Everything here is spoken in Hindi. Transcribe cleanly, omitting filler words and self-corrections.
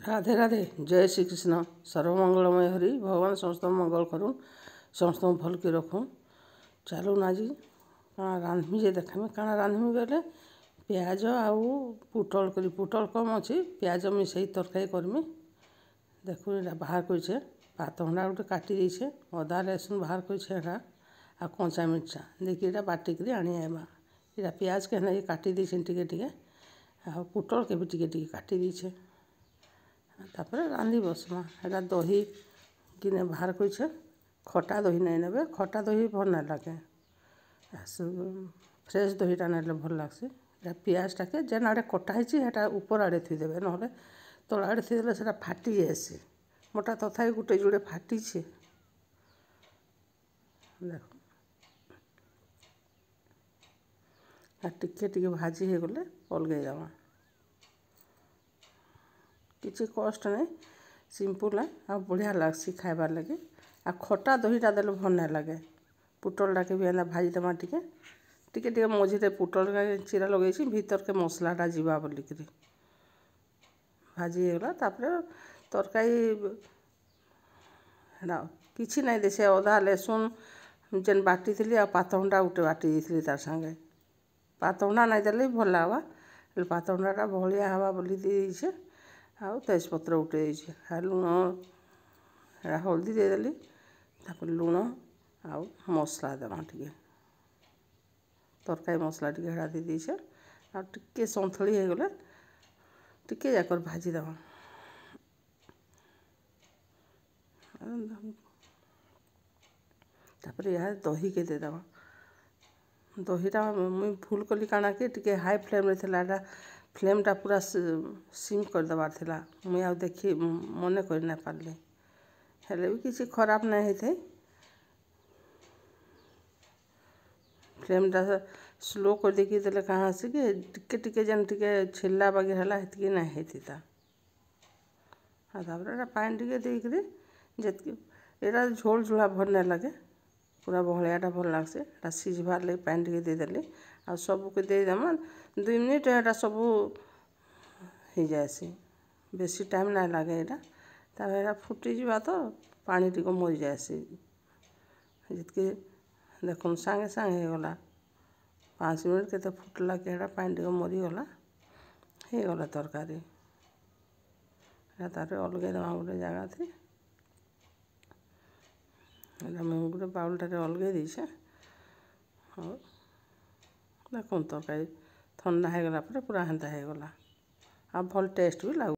राधे राधे जय श्री कृष्ण सर्वमंगलमय हरि भगवान समस्त मंगल करूँ समस्त भल के रखूँ। चलू आज कहाँ रांधमी जे देखामी कहाँ रांधमी बेले प्याज आउ पुटल करी पुटल कम अच्छी प्याज मिसई तरकारी करमी। देखो ये बाहर कर पातहंडा गोटे काटी देछे अदा लहसुन बाहर कर आ कंचा मिर्चा देखिए ये बाटिक आनी आवा ये प्याज के ये काटी देछे टिके टिके आ पुटल के भी टिके टिके काटी देछे तापर रांधि बसमा एटा दही किने बाहर कर खटा दही नहीं ने खटा दही भल ना लगे फ्रेश दहीटा ना भल लगसी पियाजटा के जेन आड़े कटा है ऊपर आड़े थीदेवे ना तल आड़े थीदेले से फाटी जाएसी मोटा तथा गोटे जोड़े फाटी देखो टिके टिके भाजी हो गले अलगई दवा किसी कष्ट नहीं सिंपल है आ बढ़िया लगसी खाइबार लगे आ खटा दहीटा देले भल ना लगे पुटलटा के भी एना भाजी देमा टिके टिके टिके मझे पुटल चिरा लगे भीतर के मसलाटा जीवा बोलिकी भाजी होगा तापर तरकारी किसी नहीं देसे अदा लहसुन जेन बाटी थी आ पातहंडा गोटे बाटी दी तार संगे पातहंडा नहीं देले भल लगा पातहंडाटा भलिया हवा बोली दीछे आउ तेजपत्र उठे देछे लुण हल्दी देदेली तापर लुण आउ मसला देमा टिके तरकारी मसला टिके हेड़ा दे देछे आ टिके संथली हो गले टिके जाकर भाजी देमा तापर यह दही के दे देमा दहीटा मुई भूल कली काना कि टिके हाई फ्लेम रे थिला फ्लेमटा पूरा सिम कर देवार थिला मुई आ देखी मने कर ना पारली हेले भी किसी खराब नहीं होते फ्लेमटा स्लो कर देखी देले कहाँ से कि टिके टिके जेन टिके छिल्ला बागी हला हेतकी नहीं होता तापर पानी टिके देकरी जेतकी एरा झोल झोला भल नहीं लगे पूरा बहलियाटा भल लगसे सीझबार लगे पानी टिके देदेली आ सबके देदेमा 2 मिनट एटा सब हो जाएसी बेसी टाइम ना लगे एटा तापर एटा फुटी जावा तो पानी टिके मरी जाएसी जितके देखो सांगे सांगे हो गला 5 मिनट के फुटला के पानी टिके मरीगला हो गला तरकारी तार अलगे देमा गोटे जगह थी मुझे गोटे बाउलटारे अलगे देछे और देखो तरकारी ठंडा हो गला पूरा हेन्ता हो गला आ भल टेस्ट भी लग।